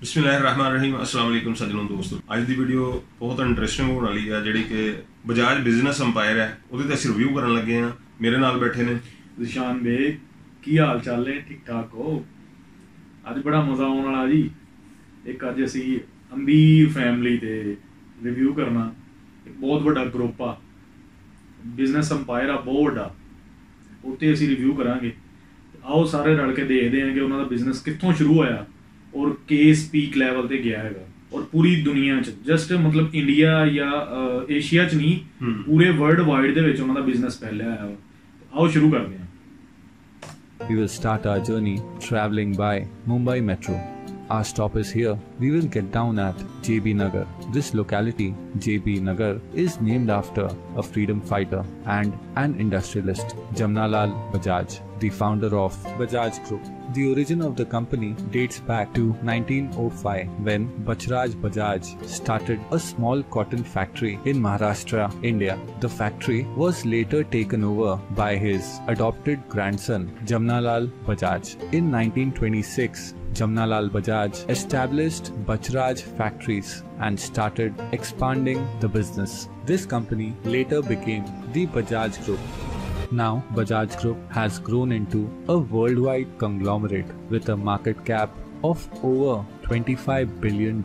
बिस्मिल्लाहिर्रहमानिर्रहीम अस्सलाम वालेकुम सज्जनों दोस्तों। आज की वीडियो बहुत इंटरेस्टिंग होने वाली है जी कि बजाज बिजनेस अंपायर है वो रिव्यू करन लगे हैं। मेरे नाल बैठे ने जिशान बेग, की हाल चाल है? ठीक ठाक हो? अज बड़ा मज़ा आने वाला जी। एक अज असी अंबीर फैमिली ते रिव्यू करना। एक बहुत बड़ा ग्रुप आ, बिजनेस अंपायर आ बहुत बड़ा, उत्ते असी रिव्यू करांगे। आओ सारे रल के देखते हैं कि उन्होंने बिजनेस कितों शुरू होया और किस पीक लैवल ते गया है और पूरी दुनिया च जस्ट मतलब इंडिया या एशिया च नहीं, पूरे वर्ल्ड वाइड दे विच उन्होंने बिजनेस फैलिया है। आओ शुरू करते हैं। We will start our journey traveling by Mumbai Metro. Our stop is here. We will get down at JB Nagar. This locality, JB Nagar, is named after a freedom fighter and an industrialist, Jamnalal Bajaj, the founder of Bajaj Group. The origin of the company dates back to 1905 when Bachraj Bajaj started a small cotton factory in Maharashtra, India. The factory was later taken over by his adopted grandson Jamnalal Bajaj. In 1926, Jamnalal Bajaj established Bachraj factories and started expanding the business. This company later became the Bajaj Group. Now, Bajaj Group has grown into a worldwide conglomerate with a market cap of over $25 billion.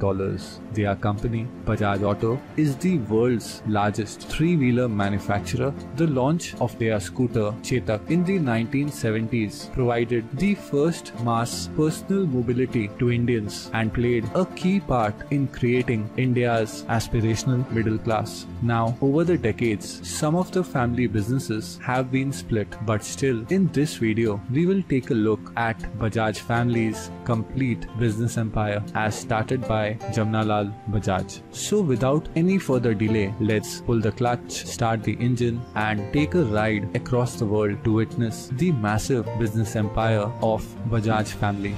Their company, Bajaj Auto, is the world's largest three-wheeler manufacturer. The launch of their scooter Chetak in the 1970s provided the first mass personal mobility to Indians and played a key part in creating India's aspirational middle class. Now, over the decades, some of the family businesses have been split, but still, in this video, we will take a look at Bajaj family's complete business empire as started by Jamnalal Bajaj. So without any further delay, let's pull the clutch, start the engine and take a ride across the world to witness the massive business empire of Bajaj family.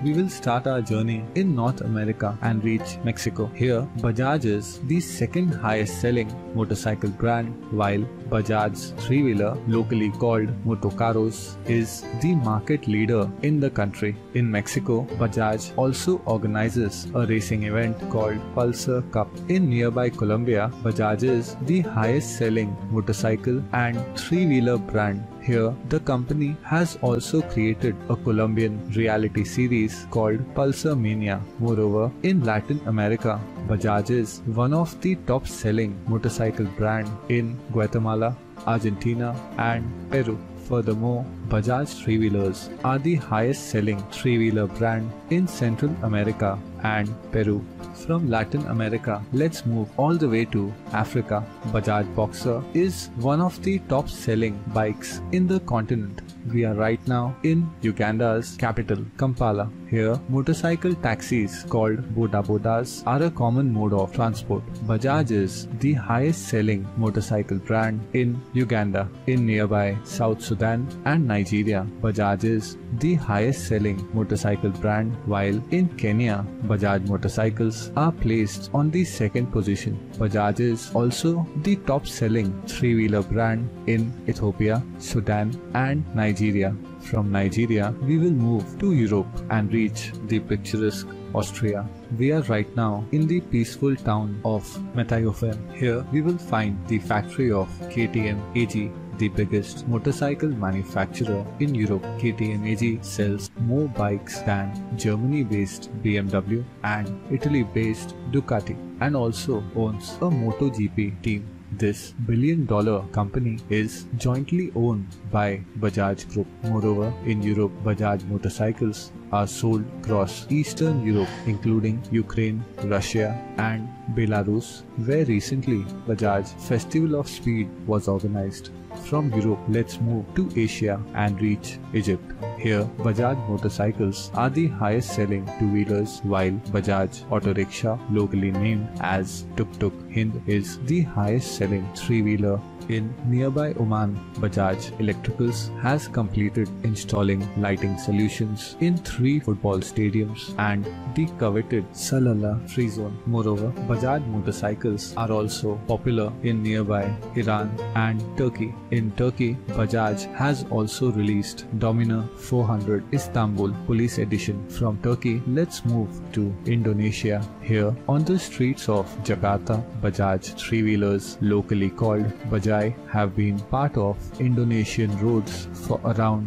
We will start our journey in North America and reach Mexico. Here, Bajaj is the second highest selling motorcycle brand, while Bajaj's three-wheeler, locally called Motocarros, is the market leader in the country. In Mexico, Bajaj also organizes a racing event called Pulsar Cup. In nearby Colombia, Bajaj is the highest selling motorcycle and three-wheeler brand. Here, the company has also created a Colombian reality series called Pulsar Mania. Moreover, in Latin America, Bajaj is one of the top-selling motorcycle brand in Guatemala, Argentina, and Peru. Furthermore, Bajaj three-wheelers are the highest-selling three-wheeler brand in Central America and Peru. From Latin America, let's move all the way to Africa. Bajaj Boxer is one of the top-selling bikes in the continent. We are right now in Uganda's capital, Kampala. Here, motorcycle taxis called Boda Bodas are a common mode of transport. Bajaj is the highest-selling motorcycle brand in Uganda. In nearby South Sudan and Nigeria, Bajaj is the highest-selling motorcycle brand, while in Kenya, Bajaj motorcycles are placed on the second position. Bajaj is also the top-selling three-wheeler brand in Ethiopia, Sudan, and Nigeria. From Nigeria, we will move to Europe and reach the picturesque Austria. We are right now in the peaceful town of Mathayofen. Here, we will find the factory of KTM AG, the biggest motorcycle manufacturer in Europe. KTM AG sells more bikes than Germany-based BMW and Italy-based Ducati, and also owns a MotoGP team. This billion-dollar company is jointly owned by Bajaj Group. Moreover, in Europe, Bajaj motorcycles are sold across Eastern Europe, including Ukraine, Russia, and Belarus, where recently Bajaj Festival of Speed was organized. From Europe, let's move to Asia and reach Egypt. Here, Bajaj motorcycles are the highest selling two-wheelers, while Bajaj Auto Rickshaw, locally named as Tuk Tuk Hind, is the highest selling three-wheeler In nearby Oman, Bajaj Electricals has completed installing lighting solutions in 3 football stadiums and the coveted Salalah free zone. Moreover, Bajaj motorcycles are also popular in nearby Iran and Turkey. In Turkey, Bajaj has also released Dominar 400 Istanbul Police Edition. From Turkey, let's move to Indonesia. Here, on the streets of Jakarta, Bajaj three-wheelers, locally called Bajaj, have been part of Indonesian roads for around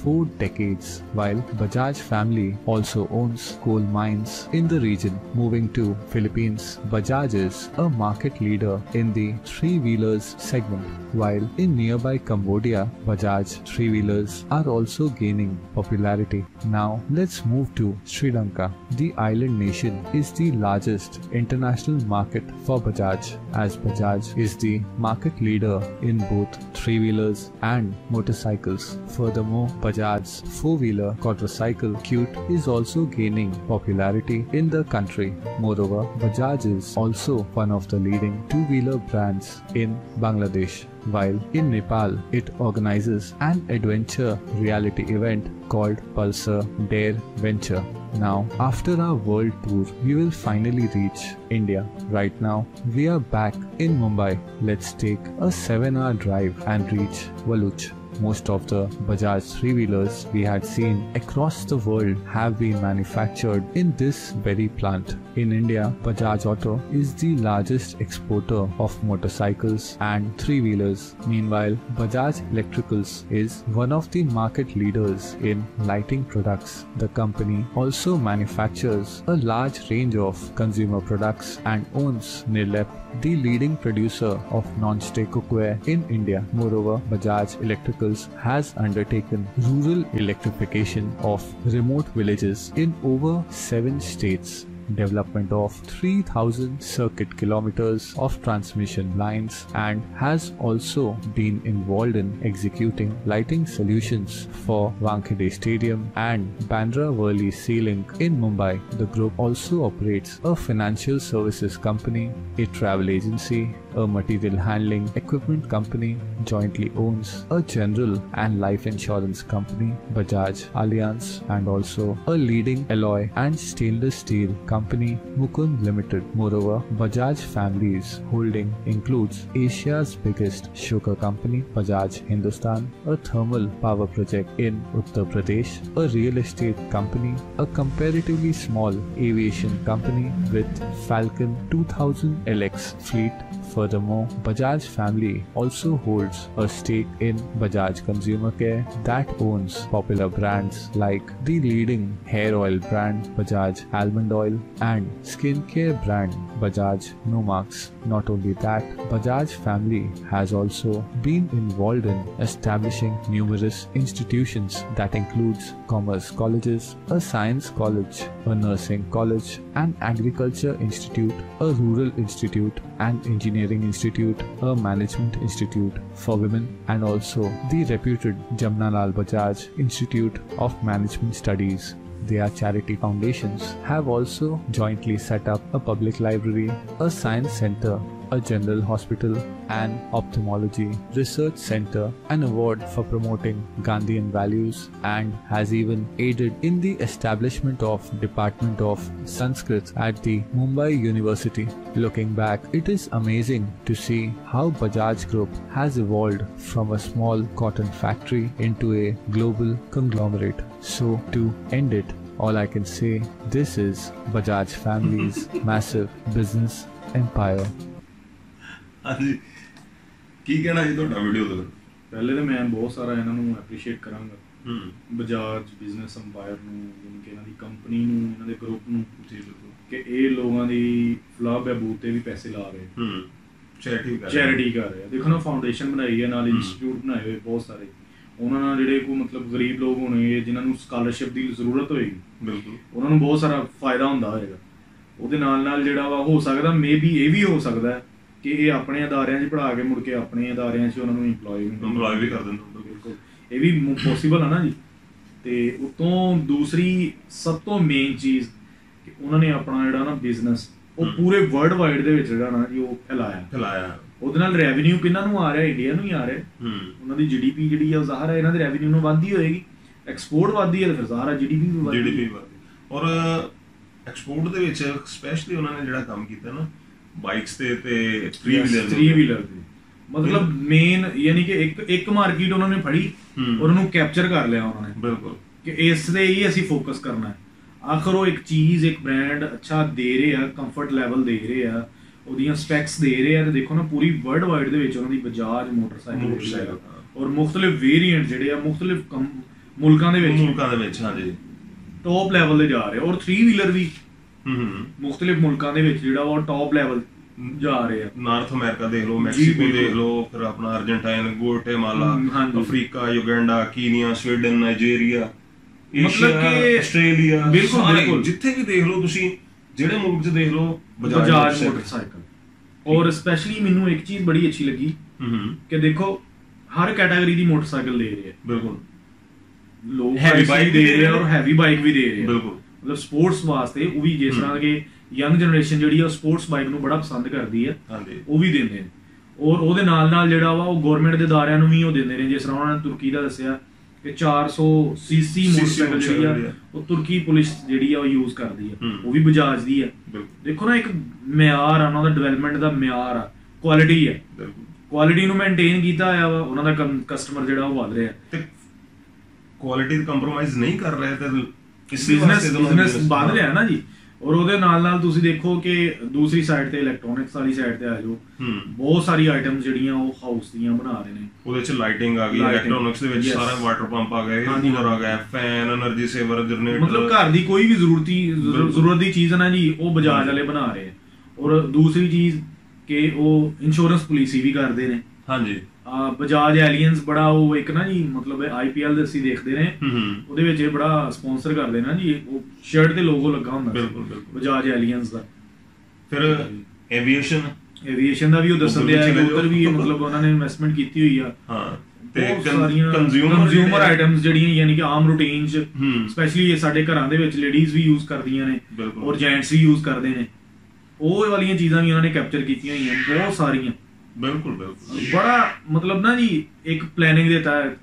4 decades, while Bajaj family also owns coal mines in the region. Moving to Philippines, Bajaj is a market leader in the three-wheelers segment, while in nearby Cambodia, Bajaj three-wheelers are also gaining popularity. Now let's move to Sri Lanka. The island nation is the largest international market for Bajaj, as Bajaj is the market leader in both three-wheelers and motorcycles. Furthermore, Bajaj's four-wheeler quadricycle Qute is also gaining popularity in the country. Moreover, Bajaj is also one of the leading two-wheeler brands in Bangladesh, while in Nepal it organizes an adventure reality event called Pulsar Dare Venture. Now, after our world tour, we will finally reach India. Right now, we are back in Mumbai. Let's take a 7-hour drive and reach Valuch. Most of the Bajaj three-wheelers we had seen across the world have been manufactured in this very plant. In India, Bajaj Auto is the largest exporter of motorcycles and three-wheelers. Meanwhile, Bajaj Electricals is one of the market leaders in lighting products. The company also manufactures a large range of consumer products and owns Nirlep, the leading producer of non-stick cookware in India. Moreover, Bajaj Electricals has undertaken rural electrification of remote villages in over 7 states, development of 3,000 circuit kilometers of transmission lines, and has also been involved in executing lighting solutions for Wankhede Stadium and Bandra Worli Sea Link in Mumbai. The group also operates a financial services company, a travel agency, a material handling equipment company, jointly owns a general and life insurance company, Bajaj Allianz, and also a leading alloy and stainless steel company, Mukund Limited. Moreover, Bajaj family's holding includes Asia's biggest sugar company, Bajaj Hindustan, a thermal power project in Uttar Pradesh, a real estate company, a comparatively small aviation company with Falcon 2000 LX fleet. Furthermore, Bajaj family also holds a stake in Bajaj Consumer Care that owns popular brands like the leading hair oil brand Bajaj Almond Oil and skincare brand Bajaj Nomarks. Not only that, Bajaj family has also been involved in establishing numerous institutions that includes commerce colleges, a science college, a nursing college, an agriculture institute, a rural institute, an engineering institute, a management institute for women, and also the reputed Jamnalal Bajaj Institute of Management Studies. Their charity foundations have also jointly set up a public library, a science center, a general hospital, an ophthalmology research center, an award for promoting Gandhian values, and has even aided in the establishment of Department of Sanskrit at the Mumbai University. Looking back, it is amazing to see how Bajaj Group has evolved from a small cotton factory into a global conglomerate. So, to end it, all I can say, this is Bajaj family's massive business empire. ਹਾਂਜੀ ਕੀ ਕਹਿਣਾ ਜੀ ਤੁਹਾਡਾ video ਦੇ ਪਹਿਲੇ ਤਾਂ ਮੈਂ ਬਹੁਤ ਸਾਰਾ ਇਹਨਾਂ ਨੂੰ ਐਪਰੀਸ਼ੀਏਟ ਕਰਾਂਗਾ ਬਜਾਜ ਬਿਜ਼ਨਸ ਅੰਪਾਇਰ ਨੂੰ, ਯਾਨੀ ਕਿ ਇਹਨਾਂ ਦੀ ਕੰਪਨੀ ਨੂੰ, ਇਹਨਾਂ ਦੇ ਗਰੁੱਪ ਨੂੰ, ਕਿ ਇਹ ਲੋਕਾਂ ਦੀ ਫਲਾਹ ਬਹਿਬੂਦ ਤੇ ਵੀ ਪੈਸੇ ਲਾ ਰਹੇ, ਚੈਰਿਟੀ ਕਰ ਰਹੇ ਆ। ਦੇਖੋ ਨਾ, ਫਾਊਂਡੇਸ਼ਨ ਬਣਾਈ ਹੈ, ਨਾਲ ਇੰਸਟੀਚਿਊਟ ਬਣਾਏ ਹੋਏ ਬਹੁਤ ਸਾਰੇ। ਉਹਨਾਂ ਨਾਲ ਜਿਹੜੇ ਕੋਈ ਮਤਲਬ ਗਰੀਬ ਲੋਕ ਹੋਣਗੇ ਜਿਨ੍ਹਾਂ ਨੂੰ ਸਕਾਲਰਸ਼ਿਪ ਦੀ ਜ਼ਰੂਰਤ ਹੋਏਗੀ, ਬਿਲਕੁਲ ਉਹਨਾਂ ਨੂੰ ਬਹੁਤ ਸਾਰਾ ਫਾਇਦਾ ਹੁੰਦਾ ਹੋਏਗਾ। ਉਹਦੇ ਨਾਲ ਨਾਲ ਜਿਹੜਾ ਵਾ ਹੋ ਸਕਦਾ ਮੇ ਬੀ ਇਹ ਵੀ ਹੋ ਸਕਦਾ ਕਿ ਇਹ ਆਪਣੇ ਅਦਾਰਿਆਂ 'ਚ ਪੜ੍ਹਾ ਕੇ ਮੁੜ ਕੇ ਆਪਣੇ ਅਦਾਰਿਆਂ 'ਚ ਉਹਨਾਂ ਨੂੰ ਇੰਪਲੋਏ ਵੀ ਕਰ ਦਿੰਦੇ। ਬਿਲਕੁਲ ਇਹ ਵੀ ਪੋਸੀਬਲ ਆ ਨਾ ਜੀ। ਤੇ ਉਤੋਂ ਦੂਸਰੀ ਸਭ ਤੋਂ ਮੇਨ ਚੀਜ਼ ਕਿ ਉਹਨਾਂ ਨੇ ਆਪਣਾ ਜਿਹੜਾ ਨਾ ਬਿਜ਼ਨਸ ਉਹ ਪੂਰੇ ਵਰਲਡ ਵਾਈਡ ਦੇ ਵਿੱਚ ਜਿਹੜਾ ਨਾ ਜੀ ਉਹ ਫੈਲਾਇਆ। ਉਹਦੇ ਨਾਲ ਰੈਵਨਿਊ ਕਿਹਨਾਂ ਨੂੰ ਆ ਰਿਹਾ, ਇੰਡੀਆ ਨੂੰ ਹੀ ਆ ਰਿਹਾ। ਉਹਨਾਂ ਦੀ GDP ਜਿਹੜੀ ਆ ਉਹ ਜ਼ਾਹਰ ਹੈ ਇਹਨਾਂ ਦੇ ਰੈਵਨਿਊ ਨੂੰ ਵੱਧਦੀ ਹੋਏਗੀ, ਐਕਸਪੋਰਟ ਵੱਧਦੀ ਹੈ ਤਾਂ ਫਿਰ ਜ਼ਾਹਰ GDP ਵੀ ਵੱਧਦੀ। ਔਰ ਐਕਸਪੋਰਟ ਦੇ ਵਿੱਚ ਸਪੈਸ਼ਲੀ ਉਹਨਾਂ ਨੇ ਜਿਹੜਾ ਕੰਮ ਕੀਤਾ ਨਾ ਬਾਈਕਸ ਤੇ 3 ਵੀਲਰ ਮਤਲਬ ਮੇਨ, ਯਾਨੀ ਕਿ ਇੱਕ ਮਾਰਕੀਟ ਉਹਨਾਂ ਨੇ ਫੜੀ ਔਰ ਉਹਨੂੰ ਕੈਪਚਰ ਕਰ ਲਿਆ ਉਹਨਾਂ ਨੇ। ਬਿਲਕੁਲ, ਕਿ ਇਸ ਤੇ ਹੀ ਅਸੀਂ ਫੋਕਸ ਕਰਨਾ ਹੈ। ਆਖਰ ਉਹ ਇੱਕ ਚੀਜ਼, ਇੱਕ ਬ੍ਰਾਂਡ ਅੱਛਾ ਦੇ ਰਹੇ ਆ, ਕੰਫਰਟ ਲੈਵਲ ਦੇ ਰਹੇ ਆ, ਉਹਦੀਆਂ ਸਪੈਕਸ ਦੇ ਰਹੇ ਆ, ਤੇ ਦੇਖੋ ਨਾ ਪੂਰੀ ਵਰਲਡ ਵਾਈਡ ਦੇ ਵਿੱਚ ਉਹਨਾਂ ਦੀ ਬਜਾਜ ਮੋਟਰਸਾਈਕਲ ਔਰ ਮੁxtਲਿਫ ਵੇਰੀਐਂਟ ਜਿਹੜੇ ਆ ਮੁxtਲਿਫ ਮੁਲਕਾਂ ਦੇ ਵਿੱਚ ਹਾਂਜੀ ਟੌਪ ਲੈਵਲ ਤੇ ਜਾ ਰਹੇ, ਔਰ 3 ਵੀਲਰ ਵੀ ਮੁxtਲਿਫ ਮੁਲਕਾਂ ਦੇ ਵਿੱਚ ਜਿਹੜਾ ਉਹ ਟੌਪ ਲੈਵਲ ਜਾ ਰਹੇ ਆ। ਨਾਰਥ ਅਮਰੀਕਾ ਦੇਖ ਲਓ, ਮੈਕਸੀਕੋ ਦੇਖ ਲਓ, ਫਿਰ ਆਪਣਾ ਅਰਜਨਟਾਈਨ, ਗੁਆਟੇਮਾਲਾ, ਅਫਰੀਕਾ, ਯੁਗੈਂਡਾ, ਕੀਨੀਆ, ਸਵੀਡਨ, ਨਾਈਜੀਰੀਆ, ਮਤਲਬ ਕਿ ਆਸਟ੍ਰੇਲੀਆ, ਬਿਲਕੁਲ ਜਿੱਥੇ ਵੀ ਦੇਖ ਲਓ ਤੁਸੀਂ, ਜਿਹੜੇ ਮੁਲਕ 'ਚ ਦੇਖ ਲਓ ਬਜਾਜ ਮੋਟਰਸਾਈਕਲ। ਔਰ ਸਪੈਸ਼ਲੀ ਮੈਨੂੰ ਇੱਕ ਚੀਜ਼ ਬੜੀ ਅੱਛੀ ਲੱਗੀ ਕਿ ਦੇਖੋ ਹਰ ਕੈਟਾਗਰੀ ਦੀ ਮੋਟਰਸਾਈਕਲ ਦੇ ਰਹੇ ਆ। ਬਿਲਕੁਲ, ਲੋ ਹੈਵੀ ਬਾਈਕ ਦੇ ਰਹੇ ਆ ਔਰ ਹੈਵੀ ਬਾਈਕ ਵੀ ਦੇ ਰਹੇ ਆ। ਬਿਲਕੁਲ, ਮਤਲਬ ਸਪੋਰਟਸ ਵਾਸਤੇ ਉਹ ਵੀ, ਜਿਸ ਤਰ੍ਹਾਂ ਕਿ ਯੰਗ ਜਨਰੇਸ਼ਨ ਜਿਹੜੀ ਆ ਉਹ ਸਪੋਰਟਸ ਬਾਈਕ ਨੂੰ ਬੜਾ ਪਸੰਦ ਕਰਦੀ ਆ, ਉਹ ਵੀ ਦਿੰਦੇ ਨੇ। ਔਰ ਉਹਦੇ ਨਾਲ ਜਿਹੜਾ ਵਾ ਉਹ ਗਵਰਨਮੈਂਟ ਦੇ ਅਦਾਰਿਆਂ ਨੂੰ ਵੀ ਉਹ ਦਿੰਦੇ ਨੇ। ਜਿਸ ਤਰ੍ਹਾਂ ਉਹਨਾਂ ਨੇ ਤੁਰਕੀ ਦਾ ਦੱਸਿਆ ਕਿ 400 cc ਮੋਟਰਸਾਈਕਲ ਜਿਹੜੀ ਆ ਉਹ ਤੁਰਕੀ ਪੁਲਿਸ ਜਿਹੜੀ ਆ ਉਹ ਯੂਜ਼ ਕਰਦੀ ਆ, ਉਹ ਵੀ ਬਜਾਜ ਦੀ ਆ। ਦੇਖੋ ਨਾ, ਇੱਕ ਮਿਆਰ ਆ ਉਹਨਾਂ ਦਾ, ਡਿਵੈਲਪਮੈਂਟ ਦਾ ਮਿਆਰ ਆ, ਕੁਆਲਿਟੀ ਆ, ਕੁਆਲਿਟੀ ਨੂੰ ਮੇਨਟੇਨ ਕੀਤਾ ਹੋਇਆ ਵਾ। ਉਹਨਾਂ ਦਾ ਕਸਟਮਰ ਜਿਹੜਾ ਉਹ ਵੱਧ ਰਿਹਾ ਤੇ ਕੁਆਲਿਟੀ ਤੇ ਕੰਪਰੋਮਾਈਜ਼ ਨਹੀਂ ਕਰ ਰਿਹਾ ਤੇ ਬਿਜ਼ਨਸ ਵੱਧ ਰਿਹਾ ਨਾ ਜੀ। ਔਰ ਉਹਦੇ ਨਾਲ ਤੁਸੀਂ ਦੇਖੋ ਕਿ ਦੂਸਰੀ ਸਾਈਡ ਤੇ ਇਲੈਕਟ੍ਰੋਨਿਕਸ ਵਾਲੀ ਸਾਈਡ ਤੇ ਆ ਜਾਓ, ਬਹੁਤ ਸਾਰੀ ਆਈਟਮਸ ਜਿਹੜੀਆਂ ਉਹ ਹਾਊਸ ਦੀਆਂ ਬਣਾ ਰਹੇ ਨੇ। ਉਹਦੇ ਚ ਲਾਈਟਿੰਗ ਆ ਗਈ, ਇਲੈਕਟ੍ਰੋਨਿਕਸ ਦੇ ਵਿੱਚ ਸਾਰਾ ਵਾਟਰ ਪੰਪ ਆ ਗਏ, ਕੂਲਰ ਆ ਗਿਆ, ਫੈਨ, એનર્ਜੀ ਸੇਵਰ, ਜਨਰੇਟਰ, ਮਤਲਬ ਘਰ ਦੀ ਕੋਈ ਵੀ ਜ਼ਰੂਰਤ ਦੀ ਚੀਜ਼ ਨਾ ਜੀ ਉਹ ਬਜਾਜ ਵਾਲੇ ਬਣਾ ਰਹੇ ਆ। ਔਰ ਦੂਸਰੀ ਚੀਜ਼ ਕਿ ਉਹ ਇੰਸ਼ੋਰੈਂਸ ਪਾਲਿਸੀ ਵੀ ਕਰਦੇ ਨੇ। ਹਾਂਜੀ, ਬਜਾਜ ਐਲੀਅੰਸ ਬੜਾ ਉਹ ਇੱਕ ਨਾ ਜੀ, ਮਤਲਬ IPL ਦੇ ਅਸੀਂ ਦੇਖਦੇ ਰਹੇ, ਉਹਦੇ ਵਿੱਚ ਇਹ ਬੜਾ ਸਪਾਂਸਰ ਕਰਦੇ ਨਾ ਜੀ, ਉਹ ਸ਼ਰਟ ਤੇ ਲੋਗੋ ਲੱਗਾ ਹੁੰਦਾ ਬਜਾਜ ਐਲੀਅੰਸ ਦਾ। ਫਿਰ ਐਵੀਏਸ਼ਨ ਦਾ ਵੀ ਉਹ ਦੱਸਦੇ ਆ ਕਿ ਉਧਰ ਵੀ ਮਤਲਬ ਉਹਨਾਂ ਨੇ ਇਨਵੈਸਟਮੈਂਟ ਕੀਤੀ ਹੋਈ ਆ। ਹਾਂ, ਤੇ ਕੰਜ਼ਿਊਮਰ ਆਈਟਮਸ ਜਿਹੜੀਆਂ ਯਾਨੀ ਕਿ ਆਮ ਰੂਟੀਨ ਚ ਸਪੈਸ਼ਲੀ ਸਾਡੇ ਘਰਾਂ ਦੇ ਵਿੱਚ ਲੇਡੀਜ਼ ਵੀ ਯੂਜ਼ ਕਰਦੀਆਂ ਨੇ ਔਰ ਜੈਂਟਸ ਵੀ ਯੂਜ਼ ਕਰਦੇ ਨੇ, ਉਹ ਵਾਲੀਆਂ ਚੀਜ਼ਾਂ ਵੀ ਉਹਨਾਂ ਨੇ ਕੈਪਚਰ ਕੀਤੀਆਂ ਹੋਈਆਂ ਬਹੁਤ ਸਾਰੀਆਂ। ਬਿਲਕੁਲ, ਬੜਾ ਮਤਲਬ ਨਾ ਜੀ ਇੱਕ ਪਲੈਨਿੰਗ ਦੇ ਤਹਿਤ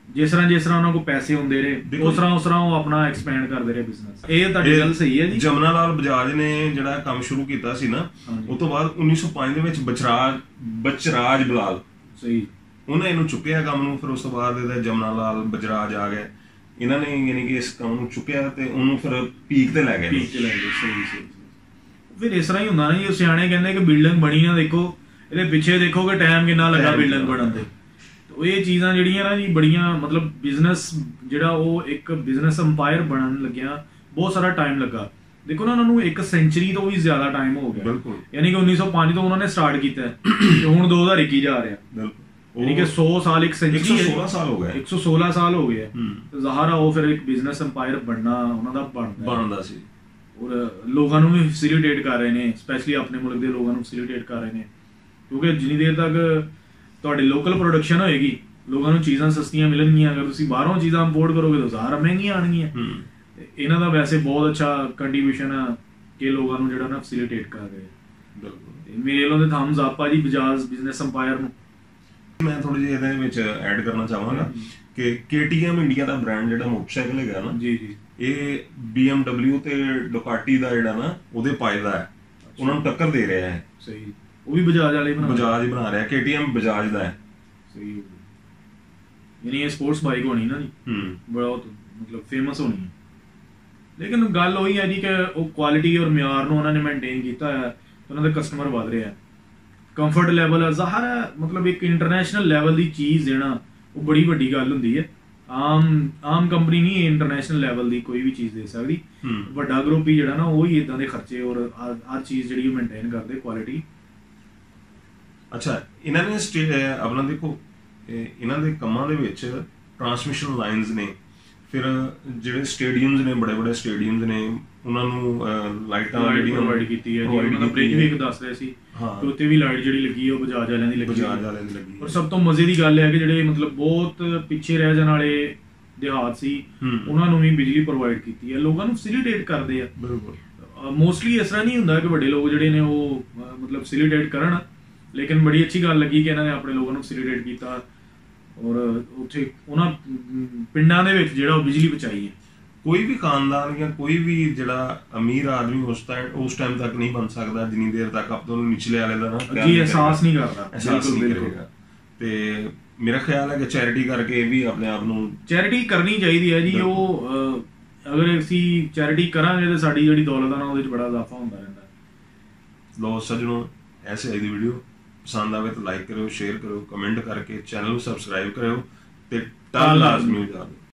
ਜਿਸ ਤਰ੍ਹਾਂ ਉਹਨਾਂ ਕੋਲ ਪੈਸੇ ਹੁੰਦੇ ਰਹੇ ਉਸ ਤਰ੍ਹਾਂ ਉਹ ਆਪਣਾ ਐਕਸਪੈਂਡ ਕਰਦੇ ਰਹੇ ਬਿਜ਼ਨਸ। ਇਹ ਤੁਹਾਡੀ ਗੱਲ ਸਹੀ ਹੈ ਜੀ। ਜਮਨਾ ਲਾਲ ਬਜਾਜ ਨੇ ਜਿਹੜਾ ਕੰਮ ਸ਼ੁਰੂ ਕੀਤਾ ਸੀ ਨਾ, ਉਸ ਤੋਂ ਬਾਅਦ 1905 ਦੇ ਵਿੱਚ ਬਚਰਾਜ ਬਲਾਲ ਸਹੀ ਉਹਨੇ ਇਹਨੂੰ ਚੁੱਕਿਆ ਕੰਮ ਨੂੰ। ਫਿਰ ਉਸ ਤੋਂ ਬਾਅਦ ਇਹਦਾ ਜਮਨਾ ਲਾਲ ਬਜਰਾਜ ਆ ਗਏ, ਇਹਨਾਂ ਨੇ ਯਾਨੀ ਕਿ ਇਸ ਕੰਮ ਨੂੰ ਚੁੱਕਿਆ ਤੇ ਉਹਨੂੰ ਫਿਰ ਪੀਕ ਤੇ ਲੈ ਗਏ। ਸਹੀ। ਫਿਰ ਇਸ ਤਰ੍ਹਾਂ ਹੀ ਹੁੰਦਾ ਨਾ ਜੀ, ਸਿਆਣੇ ਕਹਿੰਦੇ ਕਿ ਬਿਲਡਿੰਗ ਬਣੀ ਨਾ, ਦੇਖੋ ਇਹਦੇ ਪਿੱਛੇ ਦੇਖੋ ਕਿ ਟਾਈਮ ਕਿੰਨਾ ਲੱਗਾ ਬਿਲਡਿੰਗ ਬਣਨ ਤੇ। ਇਹ ਚੀਜ਼ਾਂ ਜਿਹੜੀਆਂ ਨਾ ਜੀ ਬੜੀਆਂ, ਮਤਲਬ ਬਿਜ਼ਨਸ ਜਿਹੜਾ ਉਹ ਇੱਕ ਬਿਜ਼ਨਸ ਅੰਪਾਇਰ ਬਣਨ ਲੱਗਿਆ ਬਹੁਤ ਸਾਰਾ ਟਾਈਮ ਲੱਗਾ। ਦੇਖੋ ਨਾ, ਉਹਨਾਂ ਨੂੰ 1 ਸੈਂਚਰੀ ਤੋਂ ਵੀ ਜ਼ਿਆਦਾ ਟਾਈਮ ਹੋ ਗਿਆ। ਯਾਨੀ ਕਿ 1905 ਤੋਂ ਉਹਨਾਂ ਨੇ ਸਟਾਰਟ ਕੀਤਾ ਤੇ ਹੁਣ 2021 ਜਾ ਰਿਹਾ। ਯਾਨੀ ਕਿ 100 ਸਾਲ, 1 ਸੈਂਚਰੀ, 116 ਸਾਲ ਹੋ ਗਏ। 116 ਸਾਲ ਹੋ ਗਏ। ਜ਼ਾਹਰ ਆ ਉਹ ਫਿਰ ਇੱਕ ਬਿਜ਼ਨਸ ਅੰਪਾਇਰ ਬਣਨਾ ਉਹਨਾਂ ਦਾ ਬਣਦਾ ਸੀ। ਔਰ ਲੋਕਾਂ ਨੂੰ ਵੀ ਫੈਸਿਲਿਟੇਟ ਕਰ ਰਹੇ ਨੇ, ਸਪੈਸ਼ਲੀ ਆਪਣੇ ਮੁਲਕ ਦੇ ਲੋਕਾਂ ਨੂੰ ਫੈਸਿਲਿਟੇਟ ਕਰ ਰਹੇ ਨੇ, ਕਿਉਂਕਿ ਜਿੰਨੀ ਦੇਰ ਤੱਕ ਤੁਹਾਡੀ ਲੋਕਲ ਪ੍ਰੋਡਕਸ਼ਨ ਹੋਏਗੀ ਲੋਕਾਂ ਨੂੰ ਚੀਜ਼ਾਂ ਸਸਤੀਆਂ ਮਿਲਣਗੀਆਂ। ਅਗਰ ਤੁਸੀਂ ਬਾਹਰੋਂ ਚੀਜ਼ਾਂ ਇੰਪੋਰਟ ਕਰੋਗੇ ਤਾਂ ਜ਼ਾਹਰ ਮਹਿੰਗੀਆਂ ਆਣਗੀਆਂ। ਇਹਨਾਂ ਦਾ ਵੈਸੇ ਬਹੁਤ ਅੱਛਾ ਕੰਟਰੀਬਿਊਸ਼ਨ ਆ ਕਿ ਲੋਕਾਂ ਨੂੰ ਜਿਹੜਾ ਨਾ ਫੈਸਿਲਿਟੇਟ ਕਰ ਰਹੇ। ਮੇਰੇ ਵੱਲੋਂ ਤੇ ਥੰਬਸ ਅਪ ਆ ਜੀ ਬਜਾਜ ਬਿਜ਼ਨਸ ਅੰਪਾਇਰ ਨੂੰ। ਮੈਂ ਥੋੜੀ ਜਿਹੀ ਇਹਦੇ ਵਿੱਚ ਐਡ ਕਰਨਾ ਚਾਹਾਂਗਾ ਕਿ KTM ਇੰਡੀਆ ਦਾ ਬ੍ਰਾਂਡ ਜਿਹੜਾ ਮੋਟਰਸਾਈਕਲ ਹੈਗਾ ਨਾ ਜੀ, ਇਹ BMW ਤੇ ਡੁਕਾਟੀ ਦਾ ਜਿਹੜਾ ਨਾ ਉਹਦੇ ਪਾਇਦਾ ਹੈ, ਉਹਨਾਂ ਨੂੰ ਟੱਕਰ ਦੇ ਰਿਹਾ ਹੈ। ਸਹੀ, ਉਹ ਵੀ ਬਜਾਜ ਵਾਲੇ ਬਣਾ ਰਿਹਾ। KTM ਬਜਾਜ ਦਾ ਹੈ। ਸਹੀ, ਯਾਨੀ ਇਹ ਸਪੋਰਟਸ ਬਾਈਕ ਹੋਣੀ ਨਾ ਜੀ, ਬਹੁਤ ਮਤਲਬ ਫੇਮਸ ਹੋਣੀ ਹੈ। ਲੇਕਿਨ ਗੱਲ ਉਹੀ ਹੈ ਜੀ ਕਿ ਉਹ ਕੁਆਲਿਟੀ ਔਰ ਮਿਆਰ ਨੂੰ ਉਹਨਾਂ ਨੇ ਮੇਨਟੇਨ ਕੀਤਾ ਹੈ, ਉਹਨਾਂ ਦੇ ਕਸਟਮਰ ਵੱਧ ਰਿਹਾ, ਕੰਫਰਟ ਲੈਵਲ ਜ਼ਾਹਰ ਹੈ। ਮਤਲਬ ਇੱਕ ਇੰਟਰਨੈਸ਼ਨਲ ਲੈਵਲ ਦੀ ਚੀਜ਼ ਦੇਣਾ ਉਹ ਬੜੀ ਵੱਡੀ ਗੱਲ ਹੁੰਦੀ ਹੈ। ਆਮ ਕੰਪਨੀ ਨਹੀਂ ਇੰਟਰਨੈਸ਼ਨਲ ਲੈਵਲ ਦੀ ਕੋਈ ਵੀ ਚੀਜ਼ ਦੇ ਸਕਦੀ। ਵੱਡਾ ਗਰੁੱਪ ਹੀ ਜਿਹੜਾ ਨਾ ਉਹ ਹੀ ਇਦਾਂ ਦੇ ਖਰਚੇ ਔਰ ਹਰ ਚੀਜ਼ ਜਿਹੜੀ ਉਹ ਮੇਨਟੇਨ ਕਰਦੇ ਕੁਆਲਿਟੀ। ਅੱਛਾ, ਇਹਨਾਂ ਨੇ ਆਪਣਾ ਦੇਖੋ ਇਹਨਾਂ ਦੇ ਕੰਮਾਂ ਦੇ ਵਿੱਚ ਟਰਾਂਸਮਿਸ਼ਨ ਲਾਈਨਸ ਨੇ, ਫਿਰ ਜਿਹੜੇ ਸਟੇਡੀਅਮਸ ਨੇ, ਬੜੇ ਸਟੇਡੀਅਮਸ ਨੇ, ਉਹਨਾਂ ਨੂੰ ਲਾਈਟਾਂ ਜਿਹੜੀਆਂ ਪ੍ਰੋਵਾਈਡ ਕੀਤੀ ਹੈ। ਉਹਨਾਂ ਦਾ ਬ੍ਰਿਜ ਵੀ ਇੱਕ ਦੱਸ ਰਿਹਾ ਸੀ ਤੇ ਉੱਤੇ ਵੀ ਲਾਈਟ ਜਿਹੜੀ ਲੱਗੀ ਹੈ ਉਹ ਬਜਾਜ ਵਾਲਿਆਂ ਦੀ ਲੱਗੀ ਹੈ। ਔਰ ਸਭ ਤੋਂ ਮਜ਼ੇ ਦੀ ਗੱਲ ਹੈ ਕਿ ਜਿਹੜੇ ਮਤਲਬ ਬਹੁਤ ਪਿੱਛੇ ਰਹਿ ਜਾਣ ਵਾਲੇ ਦਿਹਾਤ ਸੀ ਉਹਨਾਂ ਨੂੰ ਵੀ ਬਿਜਲੀ ਪ੍ਰੋਵਾਈਡ ਕੀਤੀ ਹੈ। ਲੋਕਾਂ ਨੂੰ ਫੈਸਿਲਿਟੇਟ ਕਰਦੇ ਆ। ਮੋਸਟਲੀ ਇਸ ਤਰ੍ਹਾਂ ਨਹੀਂ ਹੁੰਦਾ ਕਿ ਵੱਡੇ ਲੋਕ ਜਿਹੜੇ ਨੇ ਉਹ ਮਤਲਬ ਫੈਸਿਲਿਟੇਟ ਕਰਨ, ਲੇਕਿਨ ਬੜੀ ਅੱਛੀ ਗੱਲ ਲੱਗੀ ਕਿ ਇਹਨਾਂ ਨੇ ਆਪਣੇ ਲੋਕਾਂ ਨੂੰ ਫੈਸਿਲਿਟੇਟ ਕੀਤਾ ਔਰ ਉੱਥੇ ਉਹਨਾਂ ਪਿੰਡਾਂ ਦੇ ਵਿੱਚ ਜਿਹੜਾ ਉਹ ਬਿਜਲੀ ਪਹੁੰਚਾਈ ਹੈ। ਕੋਈ ਵੀ ਖਾਨਦਾਨ ਜਾਂ ਕੋਈ ਵੀ ਜਿਹੜਾ ਅਮੀਰ ਆਦਮੀ ਉਸ ਟਾਈਮ ਤੱਕ ਨਹੀਂ ਬਣ ਸਕਦਾ ਜਿੰਨੀ ਦੇਰ ਤੱਕ ਆਪਾਂ ਨੂੰ ਨਿਚਲੇ ਵਾਲੇ ਦਾ ਨਾ ਜੀ ਅਹਿਸਾਸ ਨਹੀਂ ਕਰਦਾ, ਅਹਿਸਾਸ ਨਹੀਂ ਕਰੇਗਾ। ਤੇ ਮੇਰਾ ਖਿਆਲ ਹੈ ਕਿ ਚੈਰਿਟੀ ਕਰਕੇ ਇਹ ਵੀ ਆਪਣੇ ਆਪ ਨੂੰ ਚੈਰਿਟੀ ਕਰਨੀ ਚਾਹੀਦੀ ਹੈ ਜੀ। ਉਹ ਅਗਰ ਅਸੀਂ ਚੈਰਿਟੀ ਕਰਾਂਗੇ ਤਾਂ ਸਾਡੀ ਜਿਹੜੀ ਦੌਲਤ ਆ ਨਾ ਉਹਦੇ 'ਚ ਬੜਾ ਇਜ਼ਾਫਾ ਹੁੰਦਾ ਰਹਿੰਦਾ। ਲੋ ਸੱਜਣੋ, ਐਸੇ ਦੀ ਵੀਡੀਓ ਪਸੰਦ ਆਵੇ ਤਾਂ ਲਾਈਕ ਕਰਿਓ, ਸ਼ੇਅਰ ਕਰਿਓ, ਕਮੈਂਟ ਕਰਕੇ ਚੈਨਲ ਨੂੰ ਸਬਸਕ੍ਰਾਈਬ ਕਰਿਓ ਤੇ ਟਲ ਲਾਜ਼ਮੀ ਵਜਾ ਦਿਓ।